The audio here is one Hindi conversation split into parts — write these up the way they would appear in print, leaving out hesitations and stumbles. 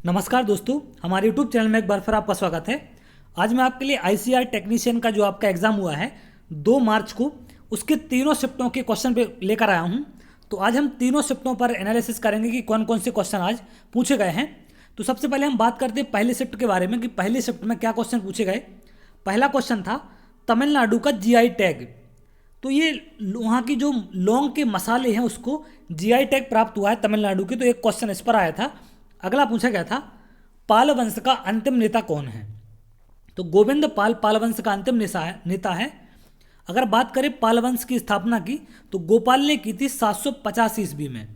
नमस्कार दोस्तों, हमारे YouTube चैनल में एक बार फिर आपका स्वागत है। आज मैं आपके लिए ICAR टेक्नीशियन का जो आपका एग्ज़ाम हुआ है 2 मार्च को, उसके तीनों शिफ्टों के क्वेश्चन पे लेकर आया हूं। तो आज हम तीनों शिफ्टों पर एनालिसिस करेंगे कि कौन कौन से क्वेश्चन आज पूछे गए हैं। तो सबसे पहले हम बात करते हैं पहली शिफ्ट के बारे में कि पहली शिफ्ट में क्या क्वेश्चन पूछे गए। पहला क्वेश्चन था तमिलनाडु का GI टैग। तो ये वहाँ की जो लौंग के मसाले हैं उसको GI टैग प्राप्त हुआ है तमिलनाडु के, तो एक क्वेश्चन इस पर आया था। अगला पूछा गया था पाल वंश का अंतिम नेता कौन है। तो गोविंद पाल पाल वंश का अंतिम नेता है। अगर बात करें पाल वंश की स्थापना की तो गोपाल ने की थी 750 ईस्वी में।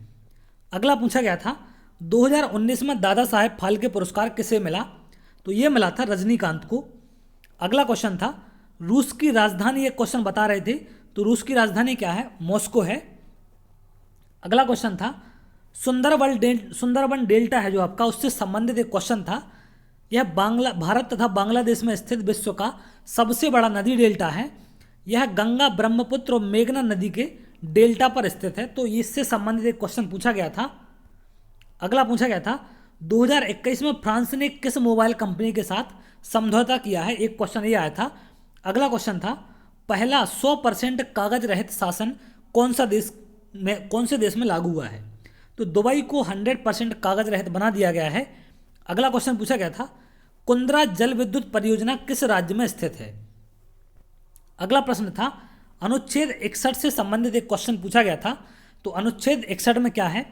अगला पूछा गया था 2019 में दादा साहेब फाल्के पुरस्कार किसे मिला। तो ये मिला था रजनीकांत को। अगला क्वेश्चन था रूस की राजधानी, एक क्वेश्चन बता रहे थे तो रूस की राजधानी क्या है, मॉस्को है। अगला क्वेश्चन था सुंदरबन डेल्टा है जो आपका, उससे संबंधित एक क्वेश्चन था। यह भारत तथा बांग्लादेश में स्थित विश्व का सबसे बड़ा नदी डेल्टा है। यह गंगा, ब्रह्मपुत्र और मेघना नदी के डेल्टा पर स्थित है। तो इससे संबंधित एक क्वेश्चन पूछा गया था। अगला पूछा गया था 2021 में फ्रांस ने किस मोबाइल कंपनी के साथ समझौता किया है, एक क्वेश्चन ये आया था। अगला क्वेश्चन था पहला 100% कागज रहित शासन कौन से देश में लागू हुआ है। तो दुबई को 100% कागज रहित बना दिया गया है। अगला क्वेश्चन पूछा गया था कुंद्रा जल विद्युत परियोजना किस राज्य में स्थित है। अगला प्रश्न था अनुच्छेद 61 से संबंधित एक क्वेश्चन पूछा गया था। तो अनुच्छेद 61 में क्या है,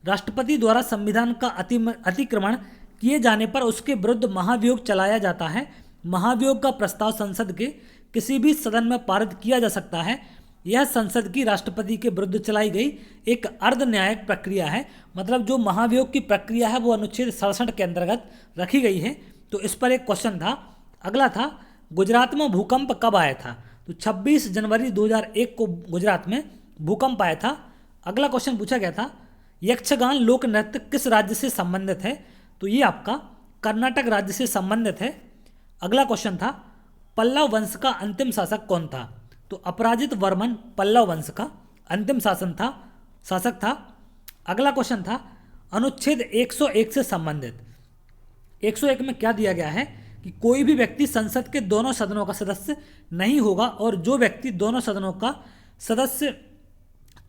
राष्ट्रपति द्वारा संविधान का अतिक्रमण किए जाने पर उसके विरुद्ध महाभियोग चलाया जाता है। महाभियोग का प्रस्ताव संसद के किसी भी सदन में पारित किया जा सकता है। यह संसद की राष्ट्रपति के विरुद्ध चलाई गई एक अर्ध न्यायिक प्रक्रिया है। मतलब जो महाभियोग की प्रक्रिया है वो अनुच्छेद 67 के अंतर्गत रखी गई है। तो इस पर एक क्वेश्चन था। अगला था गुजरात में भूकंप कब आया था। तो 26 जनवरी 2001 को गुजरात में भूकंप आया था। अगला क्वेश्चन पूछा गया था यक्षगान लोक नृत्य किस राज्य से संबंधित है। तो ये आपका कर्नाटक राज्य से संबंधित है। अगला क्वेश्चन था पल्लव वंश का अंतिम शासक कौन था। तो अपराजित वर्मन पल्लव वंश का अंतिम शासक था। अगला क्वेश्चन था अनुच्छेद 101 से संबंधित। 101 में क्या दिया गया है कि कोई भी व्यक्ति संसद के दोनों सदनों का सदस्य नहीं होगा और जो व्यक्ति दोनों सदनों का सदस्य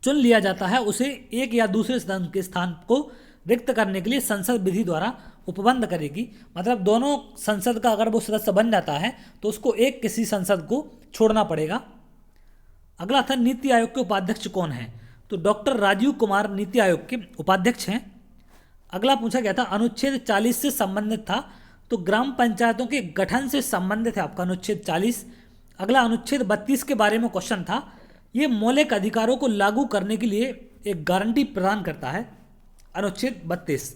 चुन लिया जाता है उसे एक या दूसरे सदन के स्थान को रिक्त करने के लिए संसद विधि द्वारा उपबंध करेगी। मतलब दोनों संसद का अगर वो सदस्य बन जाता है तो उसको एक किसी संसद को छोड़ना पड़ेगा। अगला था नीति आयोग के उपाध्यक्ष कौन है। तो डॉक्टर राजीव कुमार नीति आयोग के उपाध्यक्ष हैं। अगला पूछा गया था अनुच्छेद 40 से संबंधित था। तो ग्राम पंचायतों के गठन से संबंधित है आपका अनुच्छेद 40। अगला अनुच्छेद 32 के बारे में क्वेश्चन था। ये मौलिक अधिकारों को लागू करने के लिए एक गारंटी प्रदान करता है, अनुच्छेद 32।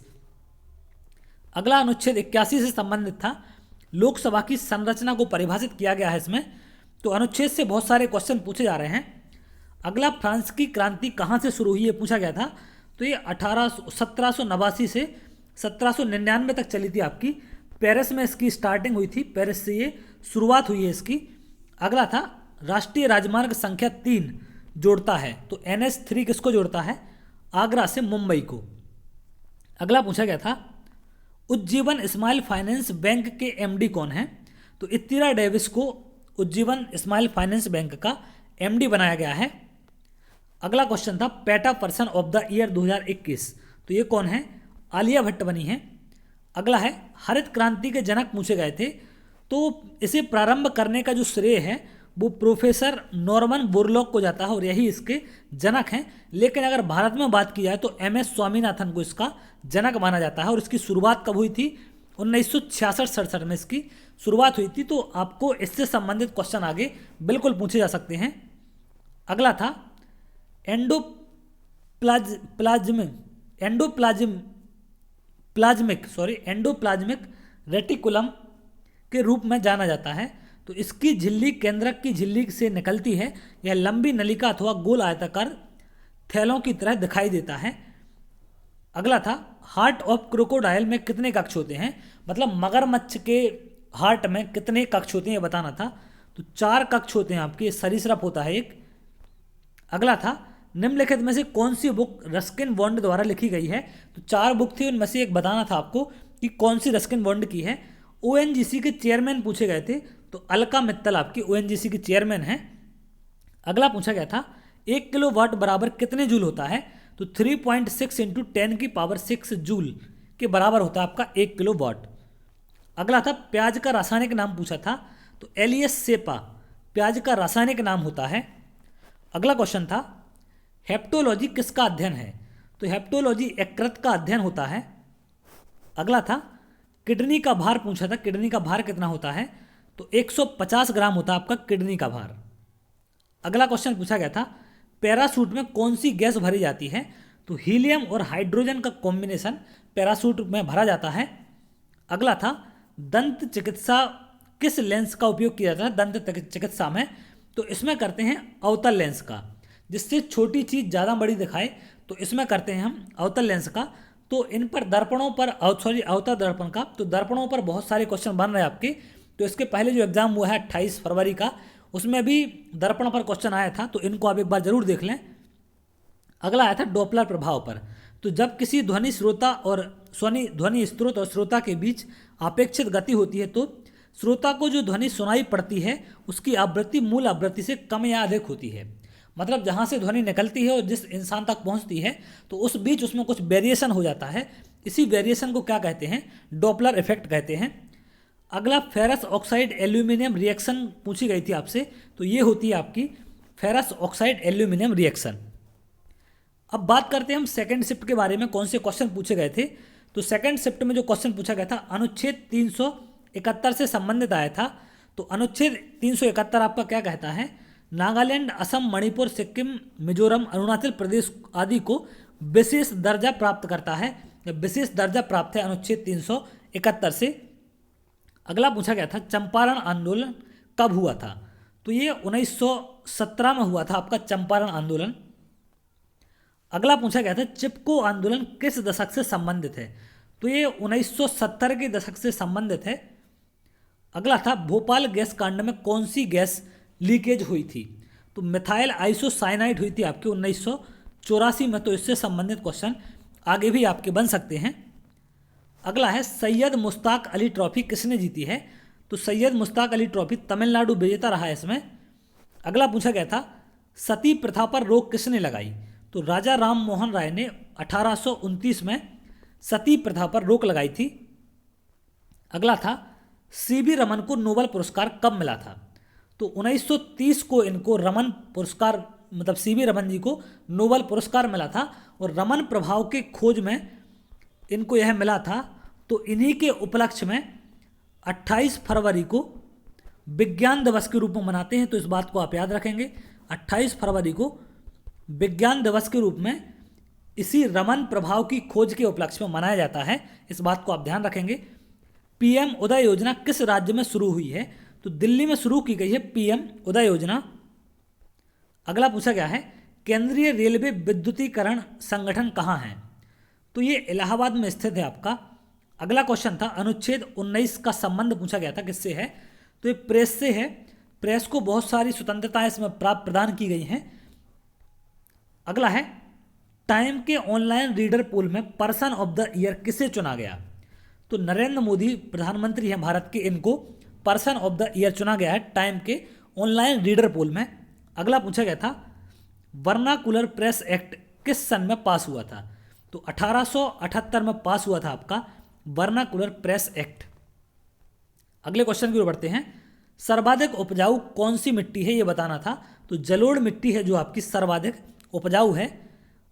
अगला अनुच्छेद 81 से संबंधित था। लोकसभा की संरचना को परिभाषित किया गया है इसमें। तो अनुच्छेद से बहुत सारे क्वेश्चन पूछे जा रहे हैं। अगला फ्रांस की क्रांति कहाँ से शुरू हुई, ये पूछा गया था। तो ये 1789 से 1799 तक चली थी आपकी। पेरिस में इसकी स्टार्टिंग हुई थी, पेरिस से ये शुरुआत हुई है इसकी। अगला था राष्ट्रीय राजमार्ग संख्या 3 जोड़ता है। तो NH3 किसको जोड़ता है, आगरा से मुंबई को। अगला पूछा गया था उज्जीवन स्माइल फाइनेंस बैंक के MD कौन है। तो इत्तीरा डेविस को उज्जीवन स्माइल फाइनेंस बैंक का MD बनाया गया है। अगला क्वेश्चन था PETA person of the year 2021। तो ये कौन है, आलिया भट्ट बनी है। अगला है हरित क्रांति के जनक पूछे गए थे। तो इसे प्रारंभ करने का जो श्रेय है वो प्रोफेसर नॉर्मन बोरलॉग को जाता है और यही इसके जनक हैं। लेकिन अगर भारत में बात की जाए तो MS स्वामीनाथन को इसका जनक माना जाता है। और इसकी शुरुआत कब हुई थी, 1966-67 में इसकी शुरुआत हुई थी। तो आपको इससे संबंधित क्वेश्चन आगे बिल्कुल पूछे जा सकते हैं। अगला था एंडोप्लाज्मिक रेटिकुलम के रूप में जाना जाता है। तो इसकी झिल्ली केंद्रक की झिल्ली से निकलती है। यह लंबी नलिका अथवा गोल आयताकार थैलों की तरह दिखाई देता है। अगला था हार्ट ऑफ क्रोकोडाइल में कितने कक्ष होते हैं। मतलब मगरमच्छ के हार्ट में कितने कक्ष होते हैं ये बताना था। तो 4 कक्ष होते हैं आपके, सरीसृप होता है एक। अगला था निम्नलिखित में से कौन सी बुक रस्किन बॉन्ड द्वारा लिखी गई है। तो 4 बुक थी, उनमें से एक बताना था आपको। कि कौन सी रस्किन बॉन्ड की है। ओएनजीसी के चेयरमैन पूछे गए थे, तो अलका मित्तल आपकी ओएनजीसी की चेयरमैन है। अगला पूछा गया था 1 किलोवाट बराबर कितने जूल होता है, तो 3.6 इंटू 10⁶ जूल के बराबर होता है आपका 1 किलोवाट। अगला था प्याज का रासायनिक नाम पूछा था, तो एलियस सेपा प्याज का रासायनिक नाम होता है। अगला क्वेश्चन था हेप्टोलॉजी किसका अध्ययन है, तो हेप्टोलॉजी यकृत का अध्ययन होता है। अगला था किडनी का भार पूछा था, किडनी का भार कितना होता है, तो 150 ग्राम होता है आपका किडनी का भार। अगला क्वेश्चन पूछा गया था पैराशूट में कौन सी गैस भरी जाती है, तो हीलियम और हाइड्रोजन का कॉम्बिनेशन पैराशूट में भरा जाता है। अगला था दंत चिकित्सा किस लेंस का उपयोग किया जाता है दंत चिकित्सा में, तो इसमें करते हैं अवतल लेंस का, जिससे छोटी चीज़ ज़्यादा बड़ी दिखाए, तो इसमें करते हैं हम अवतल लेंस का। तो इन पर दर्पणों पर अवतल दर्पण का, तो दर्पणों पर बहुत सारे क्वेश्चन बन रहे हैं आपके। तो इसके पहले जो एग्जाम हुआ है 28 फरवरी का, उसमें भी दर्पण पर क्वेश्चन आया था, तो इनको आप एक बार जरूर देख लें। अगला आया था डॉपलर प्रभाव पर, तो जब किसी ध्वनि स्रोत और श्रोता के बीच अपेक्षित गति होती है, तो श्रोता को जो ध्वनि सुनाई पड़ती है उसकी आवृत्ति मूल आवृत्ति से कम या अधिक होती है। मतलब जहाँ से ध्वनि निकलती है और जिस इंसान तक पहुँचती है, तो उस बीच उसमें कुछ वेरिएशन हो जाता है। इसी वेरिएशन को क्या कहते हैं, डॉपलर इफेक्ट कहते हैं। अगला फेरस ऑक्साइड एल्यूमिनियम रिएक्शन पूछी गई थी आपसे, तो ये होती है आपकी फेरस ऑक्साइड एल्यूमिनियम रिएक्शन। अब बात करते हैं हम सेकंड शिफ्ट के बारे में, कौन से क्वेश्चन पूछे गए थे। तो सेकंड शिफ्ट में जो क्वेश्चन पूछा गया था अनुच्छेद 371 से संबंधित आया था। तो अनुच्छेद 371 आपका क्या कहता है, नागालैंड, असम, मणिपुर, सिक्किम, मिजोरम, अरुणाचल प्रदेश आदि को विशेष दर्जा प्राप्त करता है, विशेष दर्जा प्राप्त है अनुच्छेद 371 से। अगला पूछा गया था चंपारण आंदोलन कब हुआ था, तो ये 1917 में हुआ था आपका चंपारण आंदोलन। अगला पूछा गया था चिपको आंदोलन किस दशक से संबंधित है, तो ये 1970 के दशक से संबंधित है। अगला था भोपाल गैस कांड में कौन सी गैस लीकेज हुई थी, तो मिथाइल आइसोसाइनाइड हुई थी आपकी 1984 में। तो इससे संबंधित क्वेश्चन आगे भी आपके बन सकते हैं। अगला है सैयद मुश्ताक अली ट्रॉफी किसने जीती है, तो सैयद मुश्ताक अली ट्रॉफी तमिलनाडु विजेता रहा है इसमें। अगला पूछा गया था सती प्रथा पर रोक किसने लगाई, तो राजा राम मोहन राय ने 1829 में सती प्रथा पर रोक लगाई थी। अगला था सीवी रमन को नोबेल पुरस्कार कब मिला था, तो 1930 को इनको रमन पुरस्कार, मतलब सीवी रमन जी को नोबेल पुरस्कार मिला था। और रमन प्रभाव के खोज में इनको यह मिला था। तो इन्हीं के उपलक्ष्य में 28 फरवरी को विज्ञान दिवस के रूप में मनाते हैं, तो इस बात को आप याद रखेंगे। 28 फरवरी को विज्ञान दिवस के रूप में इसी रमन प्रभाव की खोज के उपलक्ष्य में मनाया जाता है, इस बात को आप ध्यान रखेंगे। पीएम उदय योजना किस राज्य में शुरू हुई है, तो दिल्ली में शुरू की गई है पीएम उदय योजना। अगला पूछा गया है केंद्रीय रेलवे विद्युतीकरण संगठन कहाँ है, तो ये इलाहाबाद में स्थित है आपका। अगला क्वेश्चन था अनुच्छेद 19 का संबंध पूछा गया था किससे है, तो ये प्रेस से है। प्रेस को बहुत सारी स्वतंत्रताएं इसमें प्रदान की गई हैं। अगला है टाइम के ऑनलाइन रीडर पोल में पर्सन ऑफ द ईयर किसे चुना गया, तो नरेंद्र मोदी प्रधानमंत्री हैं भारत के, इनको पर्सन ऑफ द ईयर चुना गया है टाइम के ऑनलाइन रीडर पोल में। अगला पूछा गया था वर्नाकुलर प्रेस एक्ट किस सन में पास हुआ था, तो 1878 में पास हुआ था आपका वर्नाकुलर प्रेस एक्ट। अगले क्वेश्चन की ओर बढ़ते हैं सर्वाधिक उपजाऊ कौन सी मिट्टी है ये बताना था, तो जलोढ़ मिट्टी है जो आपकी सर्वाधिक उपजाऊ है।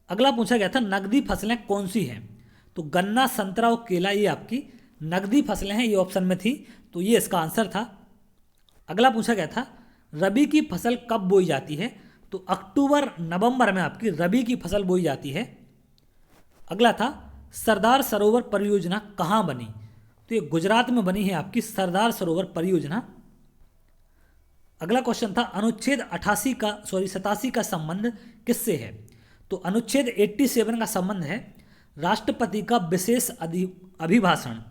अगला पूछा गया था नकदी फसलें कौन सी हैं, तो गन्ना, संतरा और केला ये आपकी नकदी फसलें हैं, ये ऑप्शन में थी, तो ये इसका आंसर था। अगला पूछा गया था रबी की फसल कब बोई जाती है, तो अक्टूबर नवंबर में आपकी रबी की फसल बोई जाती है। अगला था सरदार सरोवर परियोजना कहाँ बनी, तो ये गुजरात में बनी है आपकी सरदार सरोवर परियोजना। अगला क्वेश्चन था अनुच्छेद 87 का संबंध किससे है, तो अनुच्छेद 87 का संबंध है राष्ट्रपति का विशेष अभिभाषण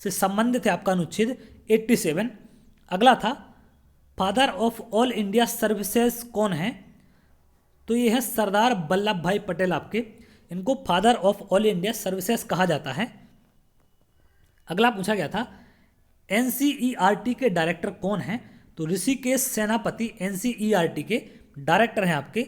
से संबंधित है आपका अनुच्छेद 87। अगला था father of all India services कौन है, तो ये है सरदार वल्लभ भाई पटेल आपके, इनको father of all India services कहा जाता है। अगला पूछा गया था एनसीईआरटी के डायरेक्टर कौन हैं? तो ऋषिकेश सेनापति एनसीईआरटी के डायरेक्टर हैं आपके।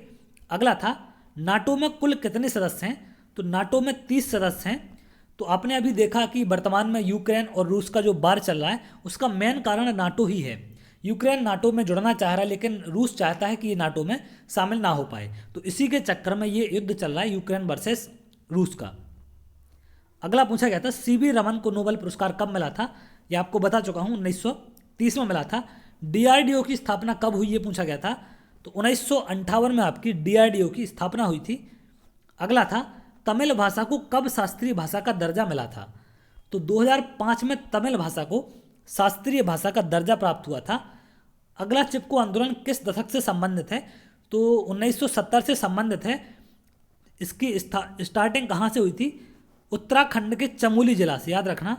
अगला था नाटो में कुल कितने सदस्य हैं? तो नाटो में 30 सदस्य हैं। तो आपने अभी देखा कि वर्तमान में यूक्रेन और रूस का जो वार चल रहा है उसका मेन कारण नाटो ही है। यूक्रेन नाटो में जुड़ना चाह रहा है लेकिन रूस चाहता है कि ये नाटो में शामिल ना हो पाए, तो इसी के चक्कर में ये युद्ध चल रहा है यूक्रेन वर्सेस रूस का। अगला पूछा गया था सीवी रमन को नोबेल पुरस्कार कब मिला था? ये आपको बता चुका हूँ, 1930 में मिला था। डीआरडीओ की स्थापना कब हुई ये पूछा गया था? तो 1958 में आपकी डीआरडीओ की स्थापना हुई थी। अगला था तमिल भाषा को कब शास्त्रीय भाषा का दर्जा मिला था? तो 2005 में तमिल भाषा को शास्त्रीय भाषा का दर्जा प्राप्त हुआ था। अगला चिपको आंदोलन किस दशक से संबंधित है? तो 1970 से संबंधित है। इसकी स्टार्टिंग कहाँ से हुई थी? उत्तराखंड के चमोली जिला से, याद रखना,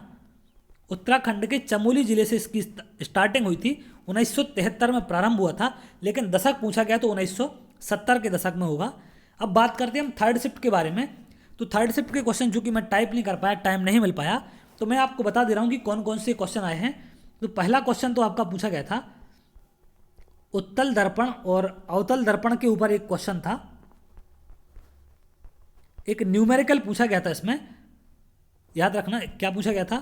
उत्तराखंड के चमोली जिले से इसकी स्टार्टिंग हुई थी। 1973 में प्रारंभ हुआ था, लेकिन दशक पूछा गया तो 1970 के दशक में होगा। अब बात करते हैं हम थर्ड शिफ्ट के बारे में। तो थर्ड शिफ्ट के क्वेश्चन जो कि मैं टाइप नहीं कर पाया, टाइम नहीं मिल पाया, तो मैं आपको बता दे रहा हूँ कि कौन कौन से क्वेश्चन आए हैं। तो पहला क्वेश्चन तो आपका पूछा गया था उत्तल दर्पण और अवतल दर्पण के ऊपर एक क्वेश्चन था, एक न्यूमेरिकल पूछा गया था इसमें, याद रखना क्या पूछा गया था,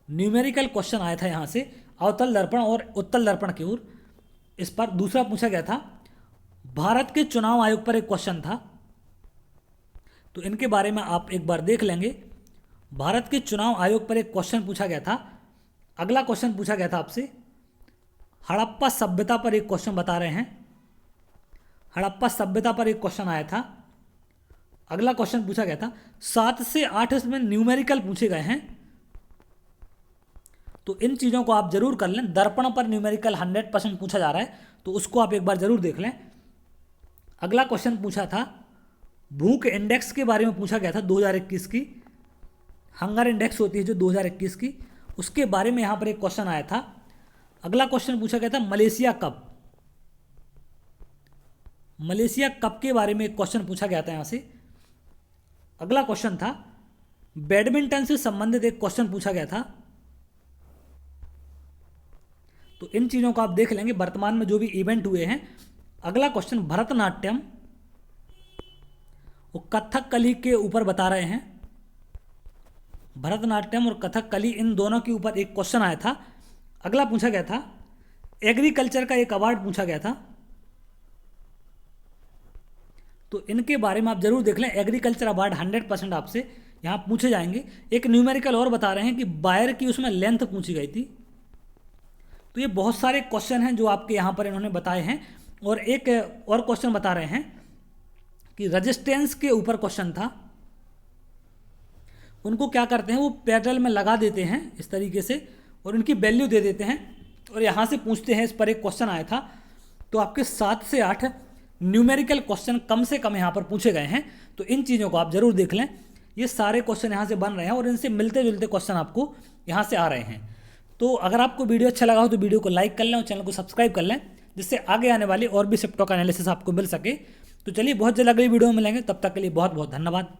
न्यूमेरिकल क्वेश्चन आया था यहाँ से अवतल दर्पण और उत्तल दर्पण की ओर। इस पर दूसरा पूछा गया था भारत के चुनाव आयोग पर एक क्वेश्चन था, तो इनके बारे में आप एक बार देख लेंगे। भारत के चुनाव आयोग पर एक क्वेश्चन पूछा गया था। अगला क्वेश्चन पूछा गया था आपसे हड़प्पा सभ्यता पर एक क्वेश्चन बता रहे हैं, हड़प्पा सभ्यता पर एक क्वेश्चन आया था। अगला क्वेश्चन पूछा गया था 7 से 8 इसमें न्यूमेरिकल पूछे गए हैं, तो इन चीज़ों को आप जरूर कर लें। दर्पण पर न्यूमेरिकल 100% पूछा जा रहा है, तो उसको आप एक बार जरूर देख लें। अगला क्वेश्चन पूछा था भूख इंडेक्स के बारे में पूछा गया था 2021 की, हंगर इंडेक्स होती है जो 2021 की, उसके बारे में यहाँ पर एक क्वेश्चन आया था। अगला क्वेश्चन पूछा गया था मलेशिया कप, मलेशिया कप के बारे में एक क्वेश्चन पूछा गया था यहाँ से। अगला क्वेश्चन था बैडमिंटन से संबंधित एक क्वेश्चन पूछा गया था, तो इन चीज़ों को आप देख लेंगे वर्तमान में जो भी इवेंट हुए हैं। अगला क्वेश्चन भरतनाट्यम और कथकली के ऊपर बता रहे हैं, भरतनाट्यम और कथकली इन दोनों के ऊपर एक क्वेश्चन आया था। अगला पूछा गया था एग्रीकल्चर का एक अवार्ड पूछा गया था, तो इनके बारे में आप जरूर देख लें। एग्रीकल्चर अवार्ड 100% आपसे यहाँ पूछे जाएंगे। एक न्यूमेरिकल और बता रहे हैं कि बायर की उसमें लेंथ पूछी गई थी। तो ये बहुत सारे क्वेश्चन हैं जो आपके यहाँ पर इन्होंने बताए हैं। और एक और क्वेश्चन बता रहे हैं कि रेजिस्टेंस के ऊपर क्वेश्चन था, उनको क्या करते हैं वो पैरेलल में लगा देते हैं इस तरीके से और उनकी वैल्यू दे देते हैं और यहाँ से पूछते हैं। इस पर एक क्वेश्चन आया था, तो आपके 7 से 8 न्यूमेरिकल क्वेश्चन कम से कम यहाँ पर पूछे गए हैं, तो इन चीज़ों को आप जरूर देख लें। ये सारे क्वेश्चन यहाँ से बन रहे हैं और इनसे मिलते जुलते क्वेश्चन आपको यहाँ से आ रहे हैं। तो अगर आपको वीडियो अच्छा लगा हो तो वीडियो को लाइक कर लें और चैनल को सब्सक्राइब कर लें, जिससे आगे आने वाली और भी शिफ्टों का एनालिसिस आपको मिल सके। तो चलिए बहुत जल्द अगली वीडियो में मिलेंगे, तब तक के लिए बहुत बहुत धन्यवाद।